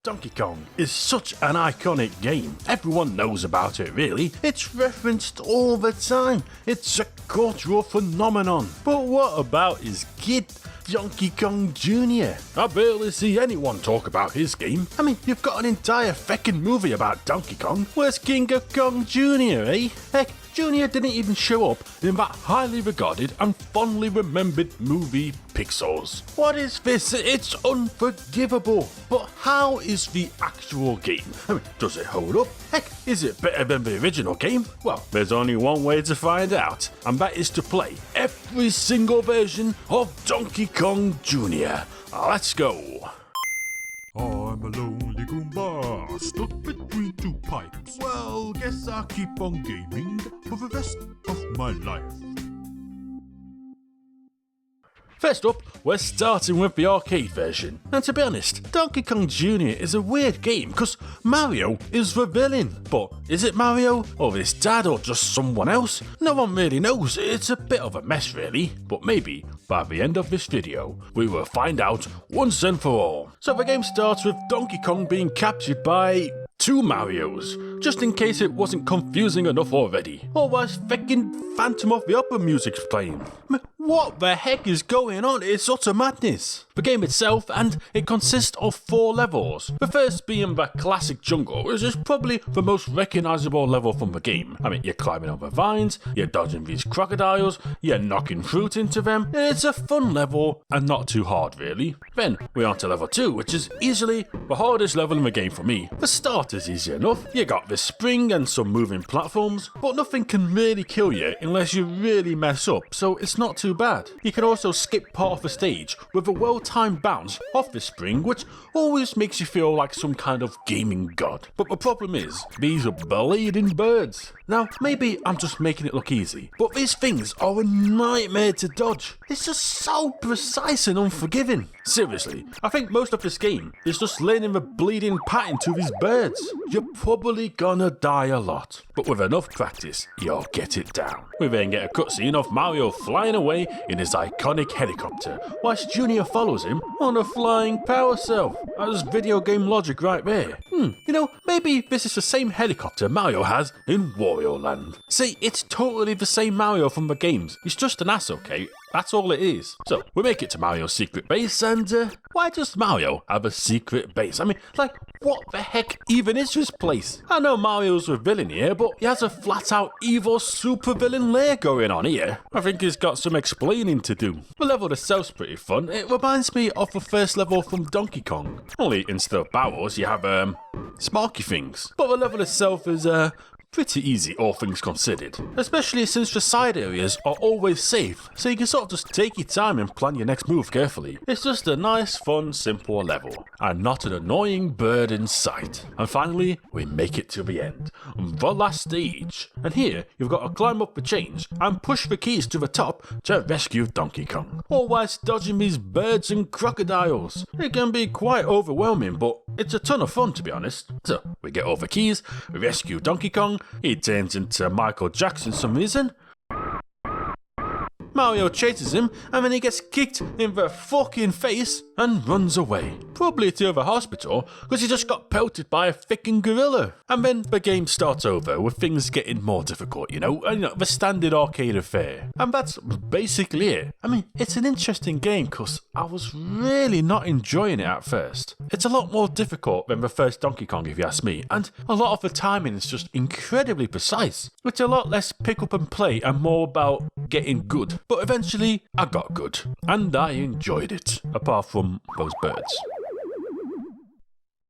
Donkey Kong is such an iconic game. Everyone knows about it, really. It's referenced all the time. It's a cultural phenomenon. But what about his kid, Donkey Kong Jr.? I barely see anyone talk about his game. I mean, you've got an entire feckin' movie about Donkey Kong. Where's King of Kong Jr., eh? Heck, Jr. didn't even show up in that highly regarded and fondly remembered movie Pixels. What is this? It's unforgivable. But how is the actual game? I mean, does it hold up? Heck, is it better than the original game? Well, there's only one way to find out, and that is to play every single version of Donkey Kong Jr. Let's go. I'm a lonely Goomba, stuck between two pipes. Well, guess I'll keep on gaming for the rest of my life. First up, we're starting with the arcade version. And to be honest, Donkey Kong Jr. is a weird game because Mario is the villain. But is it Mario, or his dad, or just someone else? No one really knows. It's a bit of a mess really, but maybe by the end of this video, we will find out once and for all. So the game starts with Donkey Kong being captured by two Marios, just in case it wasn't confusing enough already. Otherwise, feckin' Phantom of the Opera music's playing. What the heck is going on? It's utter madness. The game itself, and it consists of 4 levels. The first being the classic jungle, which is probably the most recognisable level from the game. I mean, you're climbing over vines, you're dodging these crocodiles, you're knocking fruit into them. It's a fun level, and not too hard really. Then, we're on to level 2, which is easily the hardest level in the game for me. The start is easy enough. You got this spring and some moving platforms, but nothing can really kill you unless you really mess up, so it's not too bad. You can also skip part of the stage with a well-timed bounce off the spring, which always makes you feel like some kind of gaming god. But the problem is, these are bleeding birds. Now, maybe I'm just making it look easy, but these things are a nightmare to dodge. It's just so precise and unforgiving. Seriously, I think most of this game is just learning the bleeding pattern to these birds. You're probably gonna die a lot, but with enough practice, you'll get it down. We then get a cutscene of Mario flying away in his iconic helicopter, whilst Junior follows him on a flying power cell. That's video game logic right there. You know, maybe this is the same helicopter Mario has in Wario Land. See, it's totally the same Mario from the games. He's just an ass, okay? That's all it is. So, we make it to Mario's secret base, and why does Mario have a secret base? I mean, like, what the heck even is this place? I know Mario's the villain here, but he has a flat-out evil supervillain lair going on here. I think he's got some explaining to do. The level itself's pretty fun. It reminds me of the first level from Donkey Kong. Only instead of barrels, you have, sparky things. But the level itself is, pretty easy, all things considered. Especially since the side areas are always safe, so you can sort of just take your time and plan your next move carefully. It's just a nice, fun, simple level, and not an annoying bird in sight. And finally, we make it to the end, the last stage. And here, you've got to climb up the chains and push the keys to the top to rescue Donkey Kong, all whilst dodging these birds and crocodiles. It can be quite overwhelming, but it's a ton of fun to be honest. So, we get all the keys, we rescue Donkey Kong, he turns into Michael Jackson for some reason. Mario chases him, and then he gets kicked in the fucking face and runs away. Probably to the hospital, because he just got pelted by a fucking gorilla. And then the game starts over, with things getting more difficult, you know, the standard arcade affair. And that's basically it. I mean, it's an interesting game, because I was really not enjoying it at first. It's a lot more difficult than the first Donkey Kong, if you ask me, and a lot of the timing is just incredibly precise. It's a lot less pick up and play, and more about getting good. But eventually, I got good, and I enjoyed it, apart from those birds.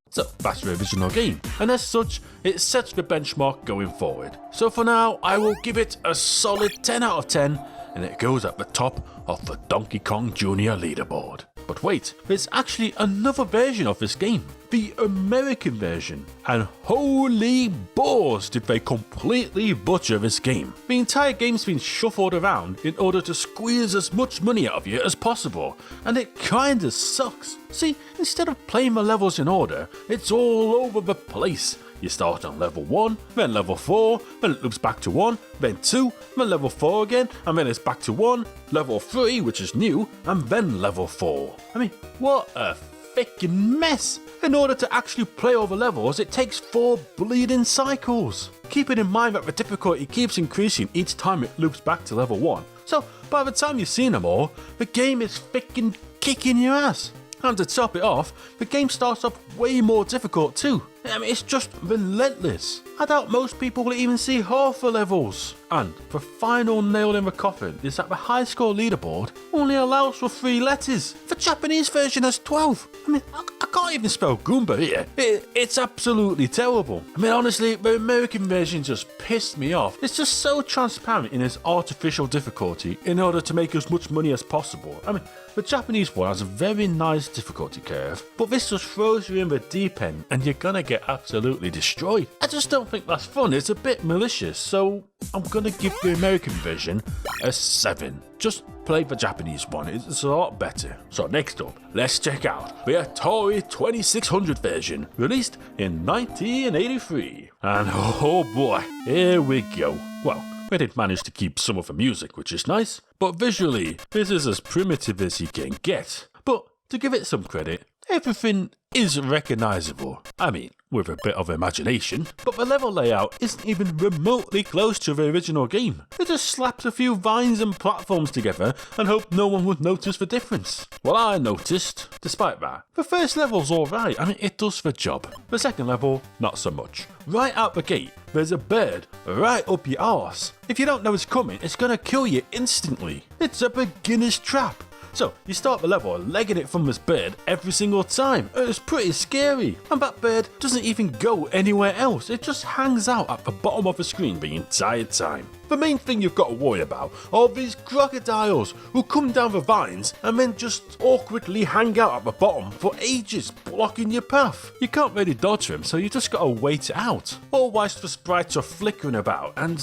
So, that's the original game, and as such, it sets the benchmark going forward. So for now, I will give it a solid 10 out of 10, and it goes at the top of the Donkey Kong Jr. leaderboard. But wait, there's actually another version of this game, the American version, and holy balls did they completely butcher this game. The entire game's been shuffled around in order to squeeze as much money out of you as possible, and it kinda sucks. See, instead of playing the levels in order, it's all over the place. You start on level 1, then level 4, then it loops back to 1, then 2, then level 4 again, and then it's back to 1, level 3, which is new, and then level 4. I mean, what a freaking mess. In order to actually play over levels, it takes 4 bleeding cycles. Keeping in mind that the difficulty keeps increasing each time it loops back to level 1. So by the time you've seen them all, the game is freaking kicking your ass. And to top it off, the game starts off way more difficult too. I mean, it's just relentless. I doubt most people will even see half the levels. And the final nail in the coffin is that the high score leaderboard only allows for 3 letters. The Japanese version has 12. I mean, I can't even spell Goomba here. It's absolutely terrible. I mean, honestly, the American version just pissed me off. It's just so transparent in its artificial difficulty in order to make as much money as possible. I mean, the Japanese one has a very nice difficulty curve, but this just throws you in the deep end and you're gonna get absolutely destroyed. I just don't think that's fun. It's a bit malicious, so I'm gonna give the American version a 7. Just play the Japanese one, it's a lot better. So next up, let's check out the Atari 2600 version, released in 1983. And oh boy, here we go. Well, we did manage to keep some of the music, which is nice, but visually, this is as primitive as you can get. But to give it some credit, everything is recognisable. I mean, with a bit of imagination, but the level layout isn't even remotely close to the original game. It just slaps a few vines and platforms together and hoped no one would notice the difference. Well, I noticed. Despite that, the first level's alright, I mean, it does the job. The second level, not so much. Right out the gate, there's a bird right up your arse. If you don't know it's coming, it's gonna kill you instantly. It's a beginner's trap. So, you start the level legging it from this bird every single time. It's pretty scary. And that bird doesn't even go anywhere else. It just hangs out at the bottom of the screen the entire time. The main thing you've got to worry about are these crocodiles who come down the vines and then just awkwardly hang out at the bottom for ages, blocking your path. You can't really dodge them, so you just got to wait it out. Or whilst the sprites are flickering about, and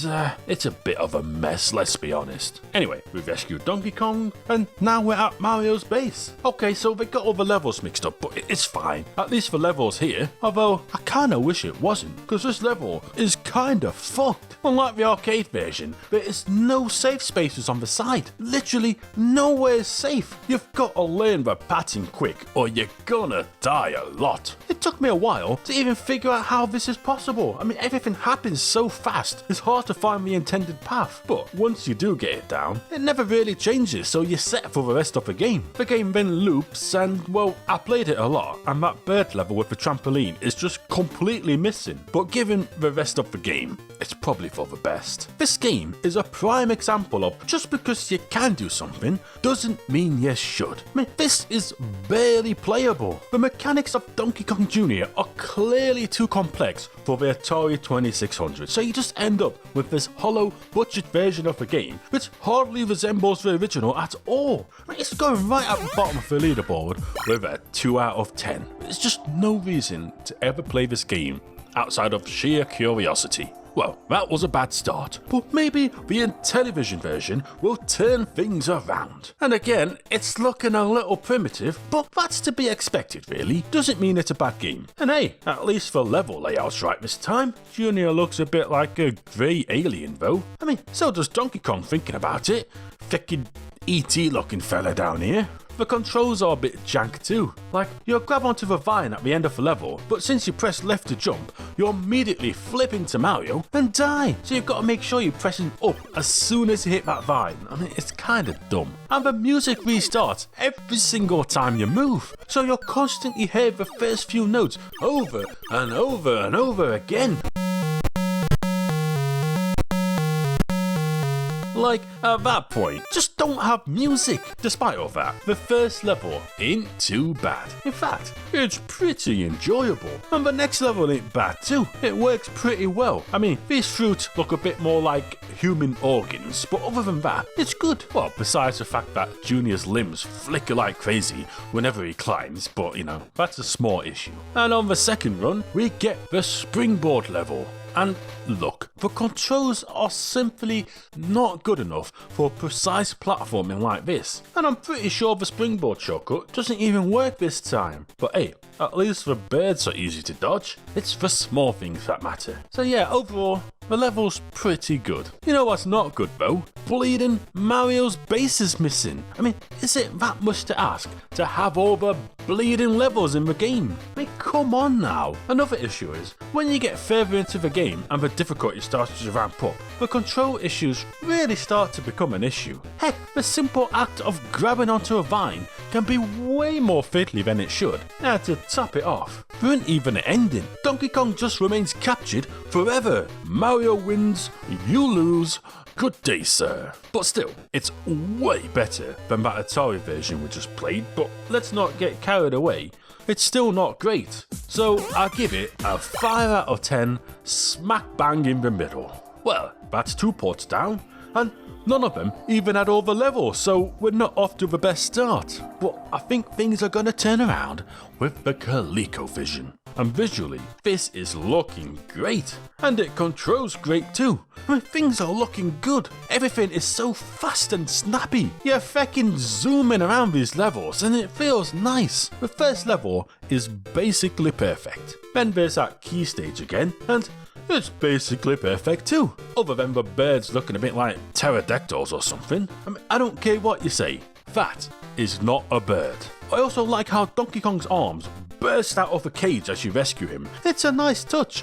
it's a bit of a mess, let's be honest. Anyway, we've rescued Donkey Kong, and now we're at Mario's base. Okay, so they got all the levels mixed up, but it's fine. At least the levels here, although I kinda wish it wasn't, because this level is kinda fucked. Unlike the arcade version, there is no safe spaces on the side. Literally nowhere is safe. You've got to learn the pattern quick or you're gonna die a lot. It took me a while to even figure out how this is possible. I mean, everything happens so fast, it's hard to find the intended path. But once you do get it down, it never really changes, so you're set for the rest of the game. The game then loops and, well, I played it a lot, and that bird level with the trampoline is just completely missing. But given the rest of the game, it's probably for the best. This game is a prime example of just because you can do something doesn't mean you should. I mean, this is barely playable. The mechanics of Donkey Kong Jr. are clearly too complex for the Atari 2600, so you just end up with this hollow budget version of the game which hardly resembles the original at all. I mean, it's going right at the bottom of the leaderboard with a 2 out of 10. There's just no reason to ever play this game outside of sheer curiosity. Well, that was a bad start, but maybe the Intellivision version will turn things around. And again, it's looking a little primitive, but that's to be expected really. Doesn't mean it's a bad game. And hey, at least the level layout's right this time. Junior looks a bit like a grey alien though. I mean, so does Donkey Kong thinking about it. Frickin' E.T. looking fella down here. The controls are a bit jank too. Like, you'll grab onto the vine at the end of the level, but since you press left to jump, you'll immediately flip into Mario and die. So you've got to make sure you're pressing up as soon as you hit that vine. I mean, it's kind of dumb. And the music restarts every single time you move. So you'll constantly hear the first few notes over and over and over again. Like, at that point, just don't have music. Despite all that, the first level ain't too bad. In fact, it's pretty enjoyable. And the next level ain't bad too. It works pretty well. I mean, these fruits look a bit more like human organs, but other than that, it's good. Well, besides the fact that Junior's limbs flicker like crazy whenever he climbs, but you know, that's a small issue. And on the second run, we get the springboard level. And look, the controls are simply not good enough for precise platforming like this. And I'm pretty sure the springboard shortcut doesn't even work this time. But hey, at least the birds are easy to dodge. It's the small things that matter. So yeah, overall, the level's pretty good. You know what's not good though? Bleeding Mario's base is missing. I mean, is it that much to ask to have all the bleeding levels in the game? I mean, come on now. Another issue is, when you get further into the game and the difficulty starts to ramp up, the control issues really start to become an issue. Heck, the simple act of grabbing onto a vine can be way more fiddly than it should. And to top it off, there isn't even an ending. Donkey Kong just remains captured forever. Mario wins, you lose. Good day, sir. But still, it's way better than that Atari version we just played, but let's not get carried away. It's still not great. So I'll give it a 5 out of 10, smack bang in the middle. Well, that's 2 ports down, and none of them even had all the levels, so we're not off to the best start. But I think things are gonna turn around with the ColecoVision. And visually, this is looking great. And it controls great too. I mean, things are looking good. Everything is so fast and snappy. You're feckin' zooming around these levels and it feels nice. The first level is basically perfect. Then there's that key stage again, and it's basically perfect too. Other than the birds looking a bit like pterodactyls or something. I mean, I don't care what you say. That is not a bird. I also like how Donkey Kong's arms burst out of the cage as you rescue him. It's a nice touch.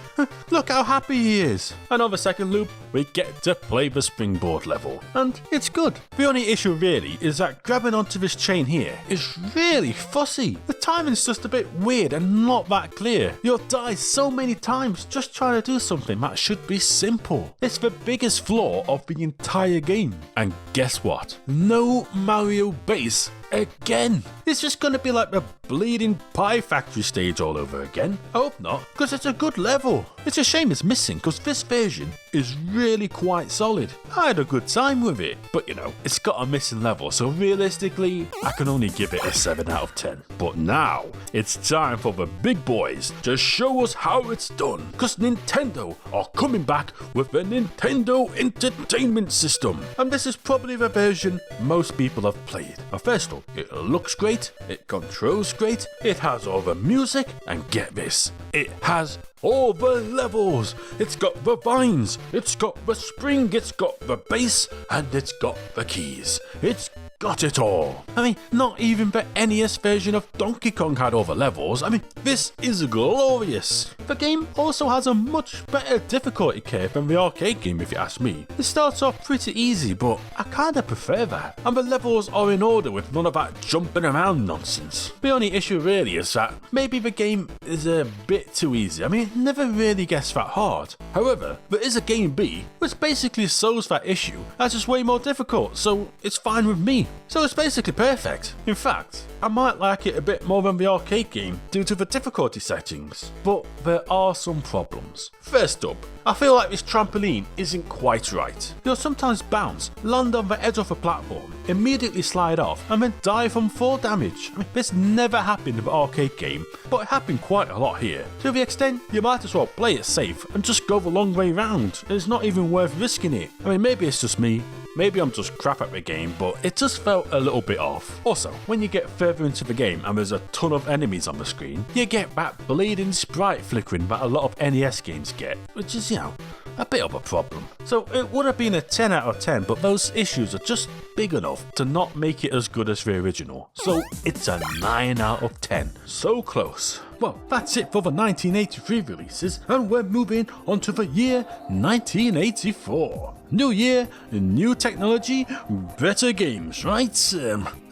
Look how happy he is. And on the second loop, we get to play the springboard level. And it's good. The only issue really is that grabbing onto this chain here is really fussy. The timing's just a bit weird and not that clear. You'll die so many times just trying to do something that should be simple. It's the biggest flaw of the entire game. And guess what? No Mario base again. It's just gonna be like the bleeding pie factory stage all over again. I hope not, because it's a good level. It's a shame it's missing, because this version is really quite solid. I had a good time with it, but you know, it's got a missing level, so realistically, I can only give it a 7 out of 10. But now, it's time for the big boys to show us how it's done, because Nintendo are coming back with the Nintendo Entertainment System. And this is probably the version most people have played. Now, first off, it looks great, it controls great, it has all the music, and get this, it has all the levels. It's got the vines, it's got the spring, it's got the bass, and it's got the keys. It's got it all. I mean, not even the NES version of Donkey Kong had all the levels. I mean, this is glorious. The game also has a much better difficulty curve than the arcade game, if you ask me. It starts off pretty easy, but I kinda prefer that. And the levels are in order with none of that jumping around nonsense. The only issue really is that maybe the game is a bit too easy. I mean, it never really gets that hard. However, there is a game B, which basically solves that issue as it's way more difficult, so it's fine with me. So it's basically perfect. In fact, I might like it a bit more than the arcade game due to the difficulty settings, but there are some problems. First up, I feel like this trampoline isn't quite right. You'll sometimes bounce, land on the edge of a platform, immediately slide off, and then die from fall damage. I mean, this never happened in the arcade game, but it happened quite a lot here. To the extent, you might as well play it safe and just go the long way round. It's not even worth risking it. I mean, maybe it's just me. Maybe I'm just crap at the game, but it just felt a little bit off. Also, when you get further into the game and there's a ton of enemies on the screen, you get that bleeding sprite flickering that a lot of NES games get, which is, you know, a bit of a problem. So it would have been a 10 out of 10, but those issues are just big enough to not make it as good as the original. So it's a 9 out of 10. So close. Well, that's it for the 1983 releases, and we're moving on to the year 1984. New year, new technology, better games, right?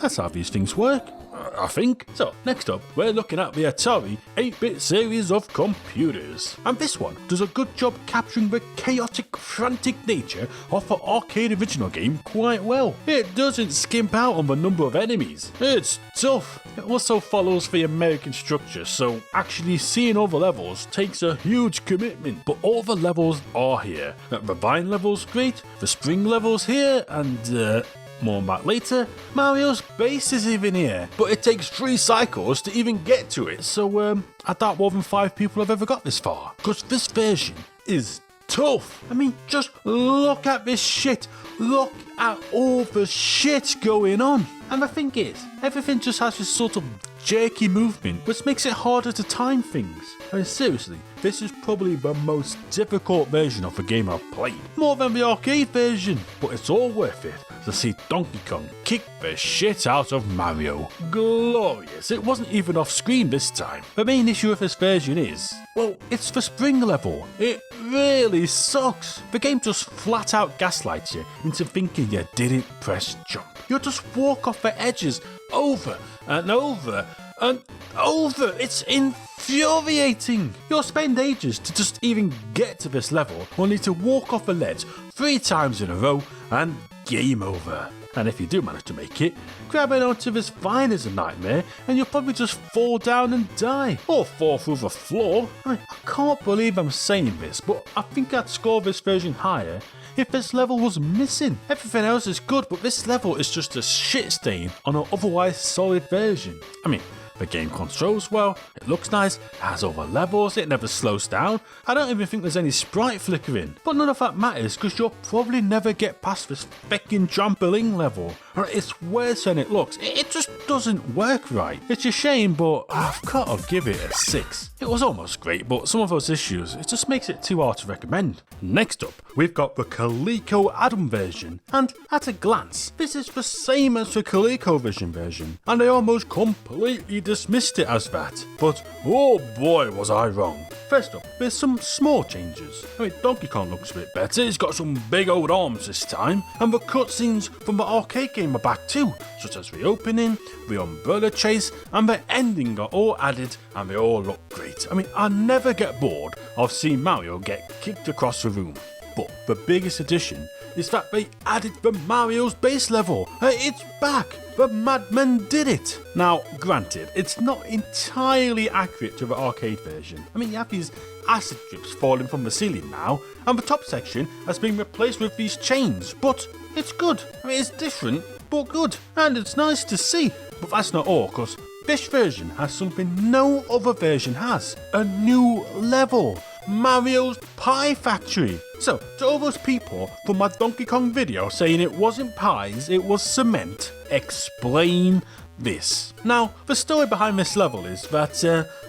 That's how these things work, I think. So, next up, we're looking at the Atari 8-bit series of computers. And this one does a good job capturing the chaotic, frantic nature of the arcade original game quite well. It doesn't skimp out on the number of enemies. It's tough. It also follows the American structure, so actually seeing all the levels takes a huge commitment. But all the levels are here. The vine level's great, the spring level's here, and more on that later. Mario's base is even here, but it takes 3 cycles to even get to it, so I doubt more than 5 people have ever got this far, because this version is tough. I mean, just look at this shit. Look at all the shit going on. And the thing is, everything just has this sort of jerky movement which makes it harder to time things. I mean, seriously, this is probably the most difficult version of the game I've played, more than the arcade version, but it's all worth it to see Donkey Kong kick the shit out of Mario. Glorious. It wasn't even off screen this time. The main issue with this version is, well, it's the spring level. It really sucks. The game just flat out gaslights you into thinking you didn't press jump. You'll just walk off the edges over and over and over. It's infuriating. You'll spend ages to just even get to this level, only to walk off the ledge 3 times in a row and game over. And if you do manage to make it, grabbing onto this vine is a nightmare, and you'll probably just fall down and die, or fall through the floor. I can't believe I'm saying this, but I think I'd score this version higher if this level was missing. Everything else is good, but this level is just a shit stain on an otherwise solid version. I mean, the game controls well, it looks nice, it has all the levels, it never slows down. I don't even think there's any sprite flickering. But none of that matters because you'll probably never get past this feckin' trampoline level. It's worse than it looks. It just doesn't work right. It's a shame, but I've got to give it a 6. It was almost great, but some of those issues, it just makes it too hard to recommend. Next up, we've got the Coleco Adam version, and at a glance, this is the same as the ColecoVision version, and I almost completely dismissed it as that. But oh boy was I wrong. First up, there's some small changes. I mean, Donkey Kong looks a bit better, he's got some big old arms this time, and the cutscenes from the arcade game are back too, such as the opening, the umbrella chase, and the ending are all added, and they all look great. I mean, I never get bored of seeing Mario get kicked across the room. But the biggest addition is that they added the Mario's base level. It's back! The Madmen did it! Now, granted, it's not entirely accurate to the arcade version. I mean, you have these acid drips falling from the ceiling now, and the top section has been replaced with these chains, but it's good. I mean, it's different, but good, and it's nice to see. But that's not all, because this version has something no other version has. A new level. Mario's Pie Factory. So, to all those people from my Donkey Kong video saying it wasn't pies, it was cement, explain this. Now, the story behind this level is that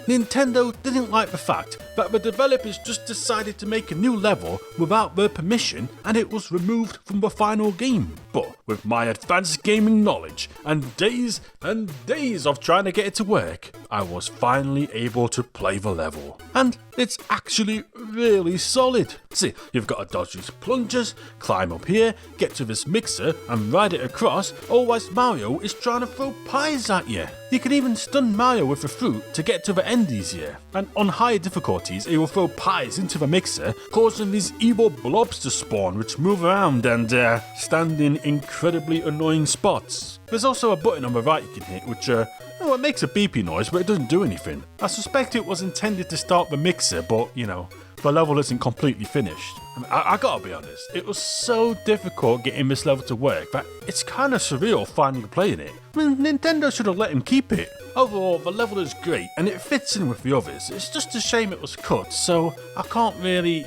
Nintendo didn't like the fact that the developers just decided to make a new level without their permission and it was removed from the final game. But with my advanced gaming knowledge and days of trying to get it to work, I was finally able to play the level. And it's actually really solid. See, you've got to dodge these plungers, climb up here, get to this mixer and ride it across, otherwise Mario is trying to throw pies at you. You can even stun Mario with the fruit to get to the end easier. And on higher difficulties, it will throw pies into the mixer, causing these evil blobs to spawn which move around and stand in incredibly annoying spots. There's also a button on the right you can hit which it makes a beepy noise but it doesn't do anything. I suspect it was intended to start the mixer, but you know, the level isn't completely finished. I gotta be honest, it was so difficult getting this level to work that it's kind of surreal finally playing it. I mean, Nintendo should have let him keep it. Overall, the level is great and it fits in with the others. It's just a shame it was cut, so I can't really,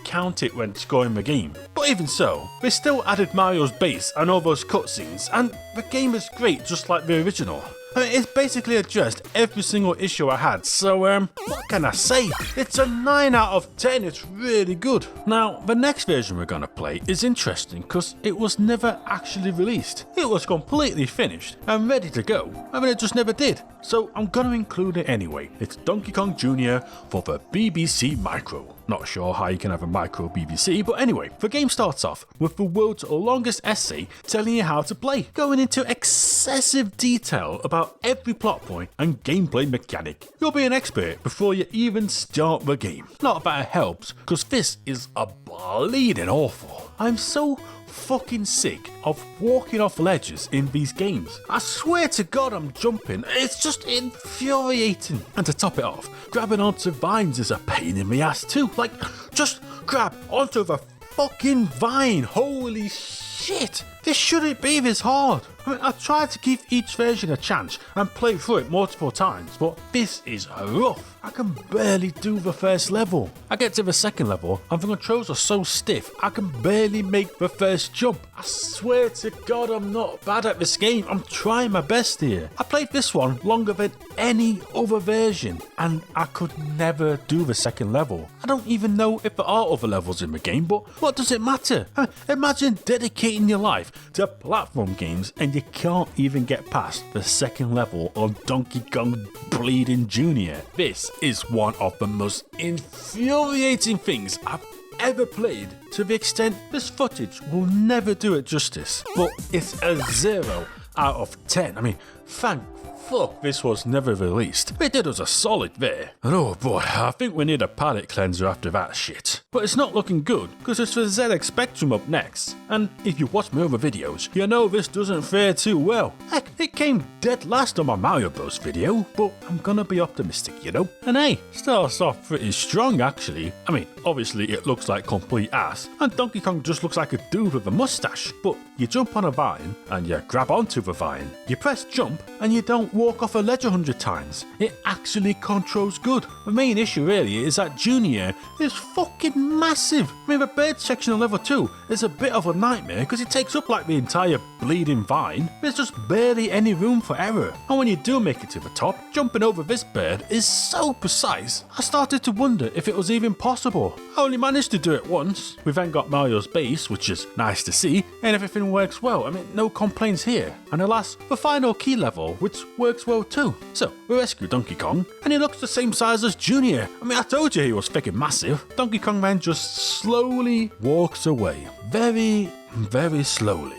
count it when scoring the game. But even so, they still added Mario's base and all those cutscenes, and the game is great just like the original. I mean, it's basically addressed every single issue I had, so what can I say? It's a 9 out of 10, it's really good. Now, the next version we're gonna play is interesting because it was never actually released. It was completely finished and ready to go, I mean it just never did. So I'm gonna include it anyway. It's Donkey Kong Jr. for the BBC Micro. Not sure how you can have a micro BBC, but anyway, the game starts off with the world's longest essay telling you how to play, going into excessive detail about every plot point and gameplay mechanic. You'll be an expert before you even start the game. Not that it helps, because this is a bleeding awful. I'm so fucking sick of walking off ledges in these games. I swear to God I'm jumping, it's just infuriating. And to top it off, grabbing onto vines is a pain in the ass too. Like, just grab onto the fucking vine, holy shit. This shouldn't be this hard. I mean, I tried to give each version a chance and play through it multiple times, but this is rough. I can barely do the first level. I get to the second level and the controls are so stiff I can barely make the first jump. I swear to God I'm not bad at this game. I'm trying my best here. I played this one longer than any other version and I could never do the second level. I don't even know if there are other levels in the game, but what does it matter? I mean, imagine dedicating your life to platform games and you can't even get past the second level of Donkey Kong Bleeding Jr. This is one of the most infuriating things I've ever played, to the extent this footage will never do it justice. But it's a 0 out of 10. I mean, thank fuck this was never released. It did us a solid there. And oh boy, I think we need a palate cleanser after that shit. But it's not looking good, because it's the ZX Spectrum up next. And if you watch my other videos, you know this doesn't fare too well. Heck, it came dead last on my Mario Bros video, but I'm gonna be optimistic, you know? And hey, starts off pretty strong actually. I mean, obviously it looks like complete ass, and Donkey Kong just looks like a dude with a mustache. But you jump on a vine, and you grab onto the vine. You press jump, and you don't walk off a ledge 100 times. It actually controls good. The main issue really is that Junior is fucking massive. I mean, the bird section on level 2 is a bit of a nightmare because it takes up like the entire bleeding vine. There's just barely any room for error. And when you do make it to the top, jumping over this bird is so precise, I started to wonder if it was even possible. I only managed to do it once. We then got Mario's base, which is nice to see, and everything works well. I mean, no complaints here. And alas, the final key level, which works well too. So, we rescue Donkey Kong, and he looks the same size as Junior. I mean, I told you he was freaking massive. Donkey Kong then just slowly walks away. Very, very slowly.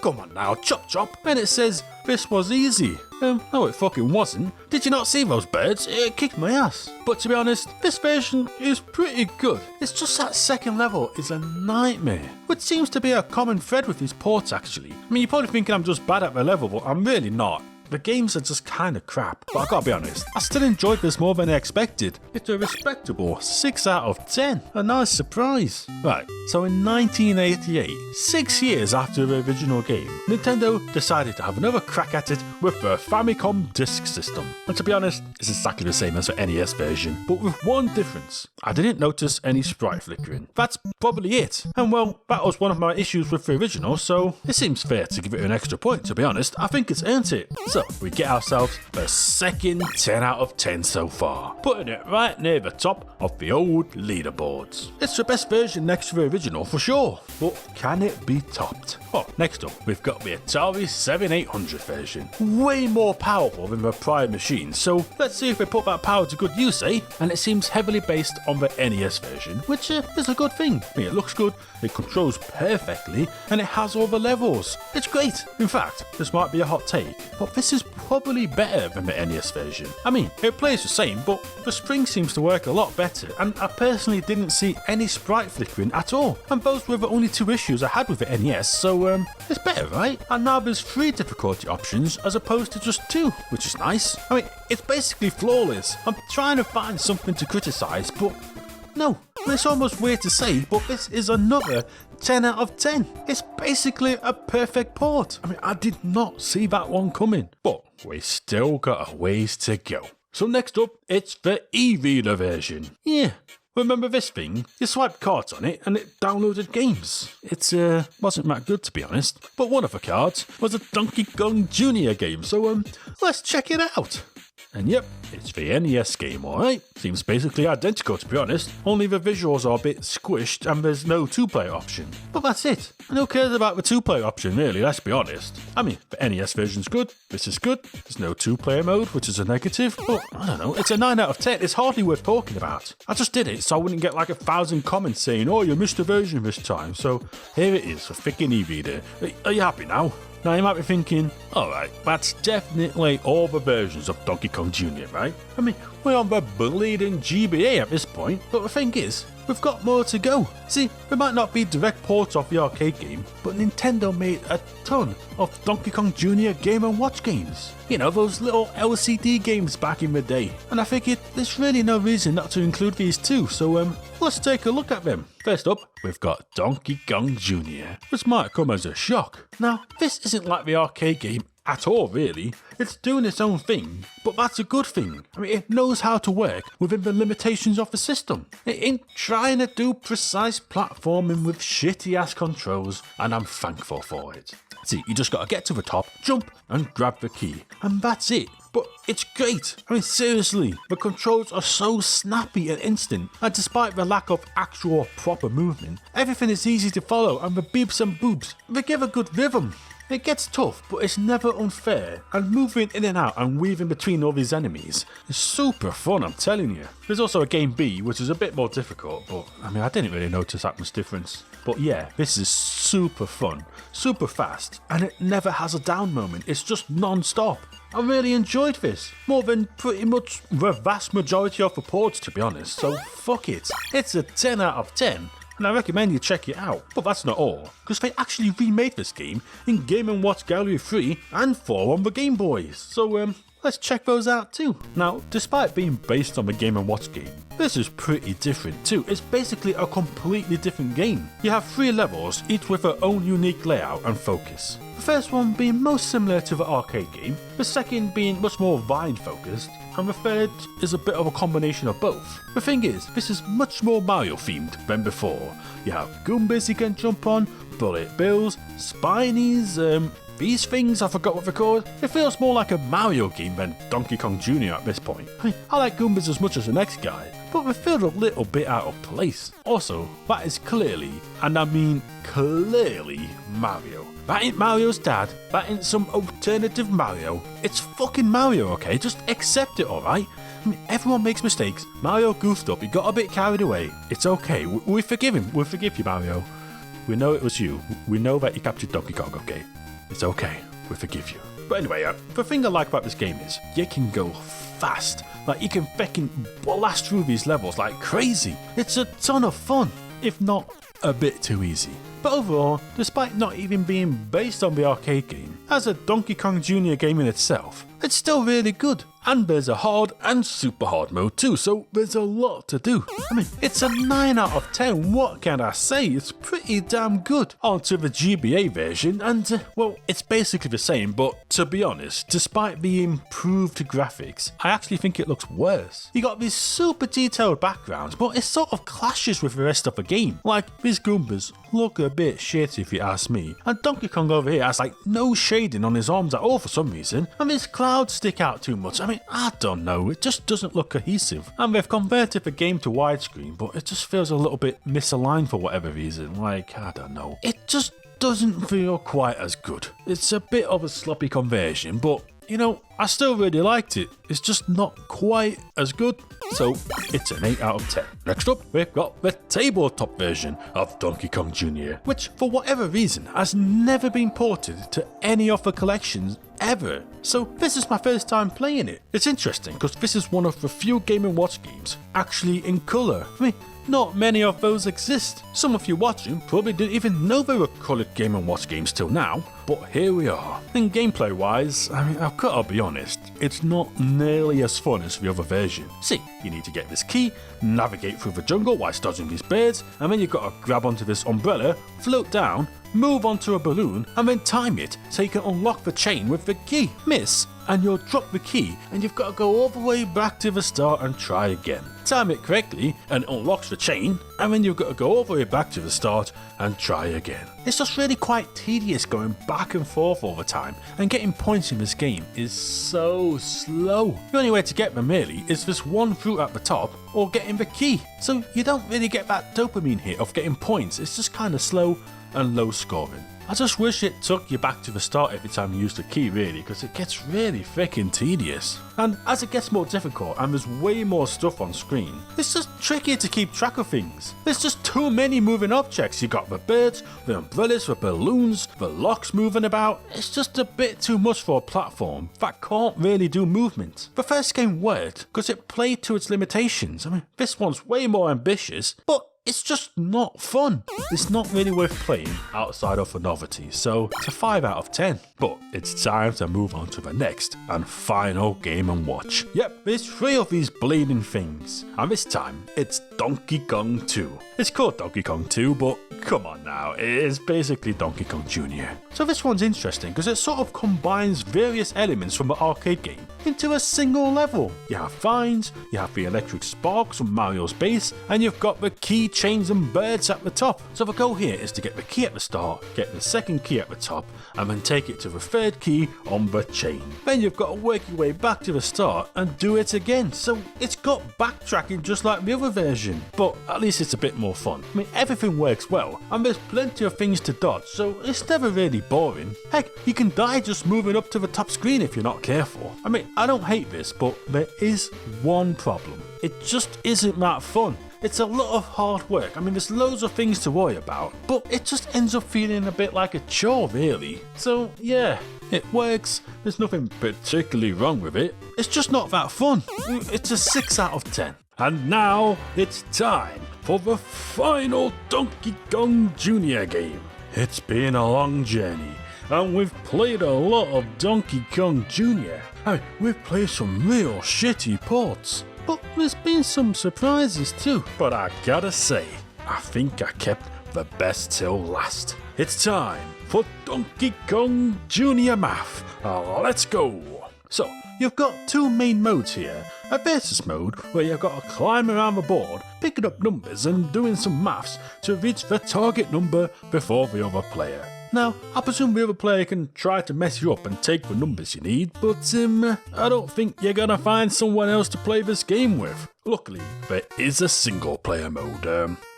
Come on now, chop chop. And it says, this was easy. No it fucking wasn't. Did you not see those birds? It kicked my ass. But to be honest, this version is pretty good. It's just that second level is a nightmare, which seems to be a common thread with these ports actually. I mean, you're probably thinking I'm just bad at the level, but I'm really not. The games are just kind of crap, but I gotta be honest, I still enjoyed this more than I expected. It's a respectable 6 out of 10, a nice surprise. Right, so in 1988, 6 years after the original game, Nintendo decided to have another crack at it with the Famicom Disk System. And to be honest, it's exactly the same as the NES version, but with one difference. I didn't notice any sprite flickering. That's probably it. And well, that was one of my issues with the original, so it seems fair to give it an extra point, to be honest. I think it's earned it. So, we get ourselves the second 10 out of 10 so far, putting it right near the top of the old leaderboards. It's the best version next to the original for sure, but can it be topped? Oh, next up, we've got the Atari 7800 version. Way more powerful than the prior machines, so let's see if we put that power to good use, eh? And it seems heavily based on the NES version, which is a good thing. I mean, it looks good, it controls perfectly, and it has all the levels. It's great. In fact, this might be a hot take, but this is probably better than the NES version. I mean, it plays the same, but the spring seems to work a lot better, and I personally didn't see any sprite flickering at all. And those were the only 2 issues I had with the NES, so it's better, right? And now there's 3 difficulty options as opposed to just 2, which is nice. I mean, it's basically flawless. I'm trying to find something to criticize, but no. It's almost weird to say, but this is another 10 out of 10. It's basically a perfect port. I mean, I did not see that one coming, but we still got a ways to go. So next up, it's the e-reader version. Yeah. Remember this thing? You swiped cards on it and it downloaded games. It wasn't that good to be honest, but one of the cards was a Donkey Kong Jr. game, so let's check it out. And yep, it's the NES game, alright? Seems basically identical to be honest, only the visuals are a bit squished and there's no 2-player option. But that's it. And who cares about the 2-player option really, let's be honest. I mean, the NES version's good, this is good, there's no 2-player mode, which is a negative, but I don't know, it's a 9 out of 10, it's hardly worth talking about. I just did it so I wouldn't get like 1,000 comments saying, oh, you missed a version this time, so here it is, a freaking e-reader. Are you happy now? Now you might be thinking, alright, that's definitely all the versions of Donkey Kong Jr., right? I mean, we're on the bleeding GBA at this point, but the thing is, we've got more to go. See, they might not be direct ports of the arcade game, but Nintendo made a ton of Donkey Kong Jr. Game & Watch games. You know, those little LCD games back in the day. And I figured there's really no reason not to include these too, so let's take a look at them. First up, we've got Donkey Kong Jr., which might come as a shock. Now, this isn't like the arcade game at all really. It's doing its own thing, but that's a good thing. I mean, it knows how to work within the limitations of the system. It ain't trying to do precise platforming with shitty ass controls, and I'm thankful for it. See, you just gotta get to the top, jump, and grab the key, and that's it. But it's great. I mean, seriously, the controls are so snappy and instant, and despite the lack of actual proper movement, everything is easy to follow, and the beeps and boops, they give a good rhythm. It gets tough, but it's never unfair, and moving in and out and weaving between all these enemies is super fun, I'm telling you. There's also a game B, which is a bit more difficult, but I mean, I didn't really notice that much difference. But yeah, this is super fun, super fast, and it never has a down moment, it's just non-stop. I really enjoyed this, more than pretty much the vast majority of the ports, to be honest, so fuck it. It's a 10 out of 10. And I recommend you check it out. But that's not all, because they actually remade this game in Game & Watch Gallery 3 and 4 on the Game Boys. So let's check those out too. Now, despite being based on the Game & Watch game, this is pretty different too. It's basically a completely different game. You have 3 levels, each with their own unique layout and focus. The first one being most similar to the arcade game, the second being much more vine focused, and the third is a bit of a combination of both. The thing is, this is much more Mario themed than before. You have Goombas you can jump on, bullet bills, spinies, these things, I forgot what they're called. It feels more like a Mario game than Donkey Kong Jr. at this point. I mean, I like Goombas as much as the next guy, but they feel a little bit out of place. Also, that is clearly, and I mean clearly, Mario. That ain't Mario's dad, that ain't some alternative Mario. It's fucking Mario, okay? Just accept it, alright? I mean, everyone makes mistakes. Mario goofed up, he got a bit carried away. It's okay, we forgive him, we forgive you, Mario. We know it was you, we know that you captured Donkey Kong, okay? It's okay, we forgive you. But anyway, the thing I like about this game is, you can go fast. Like, you can fucking blast through these levels like crazy. It's a ton of fun, if not a bit too easy. But overall, despite not even being based on the arcade game, as a Donkey Kong Jr. game in itself, it's still really good. And there's a hard and super hard mode too, so there's a lot to do. I mean, it's a 9 out of 10, what can I say? It's pretty damn good. On to the GBA version, and well, it's basically the same, but to be honest, despite the improved graphics, I actually think it looks worse. You got these super detailed backgrounds, but it sort of clashes with the rest of the game. Like, these Goombas look a bit shit if you ask me, and Donkey Kong over here has like no shading on his arms at all for some reason, and his clouds stick out too much. I mean, I don't know, it just doesn't look cohesive. And they've converted the game to widescreen, but it just feels a little bit misaligned for whatever reason. Like, I don't know. It just doesn't feel quite as good. It's a bit of a sloppy conversion, but you know, I still really liked it. It's just not quite as good, so it's an 8 out of 10. Next up, we've got the tabletop version of Donkey Kong Jr., which for whatever reason has never been ported to any of the collections ever. So this is my first time playing it. It's interesting because this is one of the few Game & Watch games actually in colour. I mean, not many of those exist. Some of you watching probably didn't even know there were coloured Game & Watch games till now, but here we are. And gameplay wise, I mean, I've got to be honest, it's not nearly as fun as the other version. See, you need to get this key, navigate through the jungle whilst dodging these birds, and then you've got to grab onto this umbrella, float down, move onto a balloon, and then time it so you can unlock the chain with the key. Miss, and you'll drop the key, and you've got to go all the way back to the start and try again. Time it correctly, and it unlocks the chain, and then you've got to go all the way back to the start and try again. It's just really quite tedious going back and forth all the time, and getting points in this game is so slow. The only way to get them really is this one fruit at the top, or getting the key. So you don't really get that dopamine hit of getting points, it's just kind of slow and low scoring. I just wish it took you back to the start every time you use the key really, because it gets really freaking tedious. And as it gets more difficult and there's way more stuff on screen, it's just trickier to keep track of things. There's just too many moving objects. You got the birds, the umbrellas, the balloons, the locks moving about. It's just a bit too much for a platform that can't really do movement. The first game worked because it played to its limitations. I mean, this one's way more ambitious, but it's just not fun. It's not really worth playing outside of the novelty, so it's a 5 out of 10. But it's time to move on to the next and final Game & Watch. Yep, there's 3 of these bleeding things, and this time it's Donkey Kong 2. It's called Donkey Kong 2, but come on now, it is basically Donkey Kong Jr. So this one's interesting because it sort of combines various elements from the arcade game into a single level. You have vines, you have the electric sparks from Mario's base, and you've got the key chains and birds at the top. So the goal here is to get the key at the start, get the second key at the top, and then take it to the third key on the chain. Then you've got to work your way back to the start and do it again. So it's got backtracking just like the other version, but at least it's a bit more fun. I mean, everything works well, and there's plenty of things to dodge, so it's never really boring. Heck, you can die just moving up to the top screen if you're not careful. I mean, I don't hate this, but there is one problem. It just isn't that fun. It's a lot of hard work. I mean, there's loads of things to worry about, but it just ends up feeling a bit like a chore, really. So, yeah, it works. There's nothing particularly wrong with it. It's just not that fun. It's a 6 out of 10. And now it's time for the final Donkey Kong Jr. game. It's been a long journey, and we've played a lot of Donkey Kong Jr. I mean, we've played some real shitty ports. But there's been some surprises too. But I gotta say, I think I kept the best till last. It's time for Donkey Kong Jr. Math. Let's go. So, you've got two main modes here. A versus mode where you've got to climb around the board, picking up numbers and doing some maths to reach the target number before the other player. Now, I presume the other player can try to mess you up and take the numbers you need, but I don't think you're gonna find someone else to play this game with. Luckily, there is a single player mode,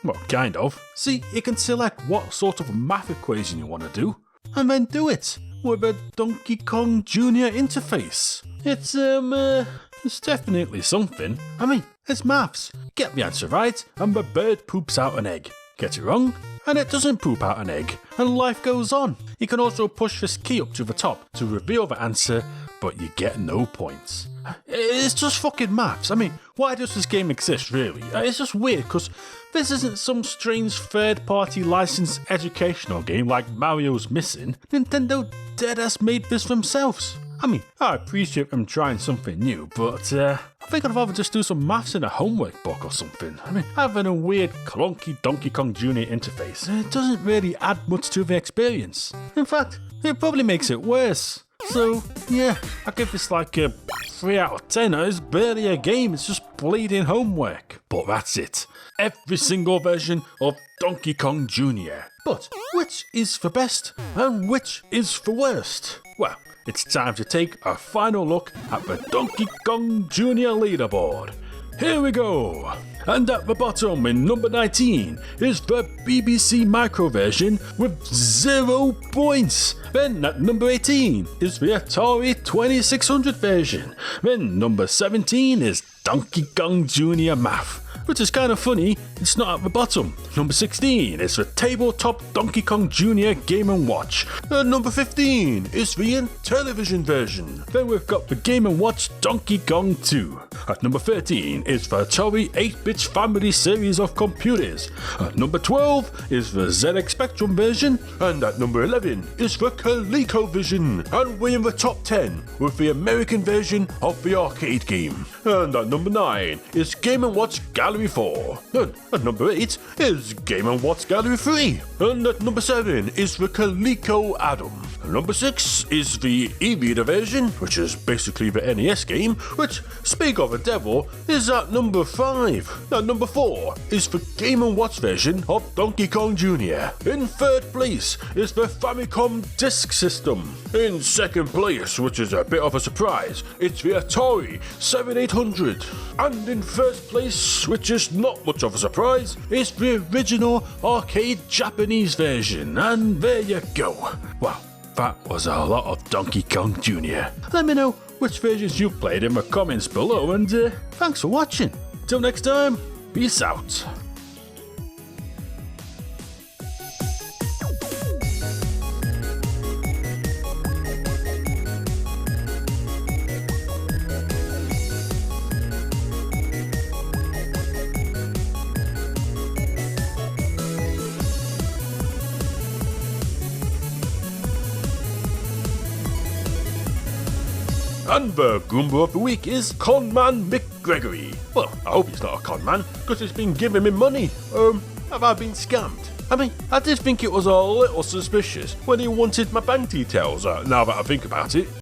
well, kind of. See, you can select what sort of math equation you want to do, and then do it with a Donkey Kong Jr. interface. It's definitely something. I mean, it's maths. Get the answer right, and the bird poops out an egg. Get it wrong, and it doesn't poop out an egg, and life goes on. You can also push this key up to the top to reveal the answer, but you get no points. It's just fucking maths. I mean, why does this game exist, really? It's just weird, because this isn't some strange third-party licensed educational game like Mario's Missing. Nintendo deadass made this themselves. I mean, I appreciate them trying something new, but I think I'd rather just do some maths in a homework book or something. I mean, having a weird, clunky Donkey Kong Jr. interface, it doesn't really add much to the experience. In fact, it probably makes it worse. So, yeah, I give this like a 3 out of 10. It's barely a game, it's just bleeding homework. But that's it. Every single version of Donkey Kong Jr. But which is the best and which is the worst? Well, it's time to take a final look at the Donkey Kong Jr. leaderboard. Here we go! And at the bottom in number 19 is the BBC Micro version with 0 points. Then at number 18 is the Atari 2600 version. Then number 17 is Donkey Kong Jr. Math, which is kind of funny, it's not at the bottom. Number 16 is the tabletop Donkey Kong Jr. Game & Watch. And number 15 is the Intellivision version. Then we've got the Game & Watch Donkey Kong 2. At number 13 is the Atari 8-bit family series of computers. At number 12 is the ZX Spectrum version. And at number 11 is the ColecoVision. And we're in the top 10 with the American version of the arcade game. And at number 9 is Game & Watch Gallery 4. And at number 8 is Game & Watch Gallery 3. And at number 7 is the Coleco Atom. And number 6 is the e-reader version, which is basically the NES game, which, speak of the devil, is at number 5. At number 4 is the Game & Watch version of Donkey Kong Jr. In third place is the Famicom Disk System. In second place, which is a bit of a surprise, it's the Atari 7800. And in first place, which is not much of a surprise, is the original arcade Japanese version. And there you go. Wow, that was a lot of Donkey Kong Jr. Let me know which versions you've played in the comments below, and thanks for watching. Till next time, peace out. And the Goomba of the week is Conman McGregory. Well, I hope he's not a conman, because he's been giving me money. Have I been scammed? I mean, I did think it was a little suspicious when he wanted my bank details, now that I think about it.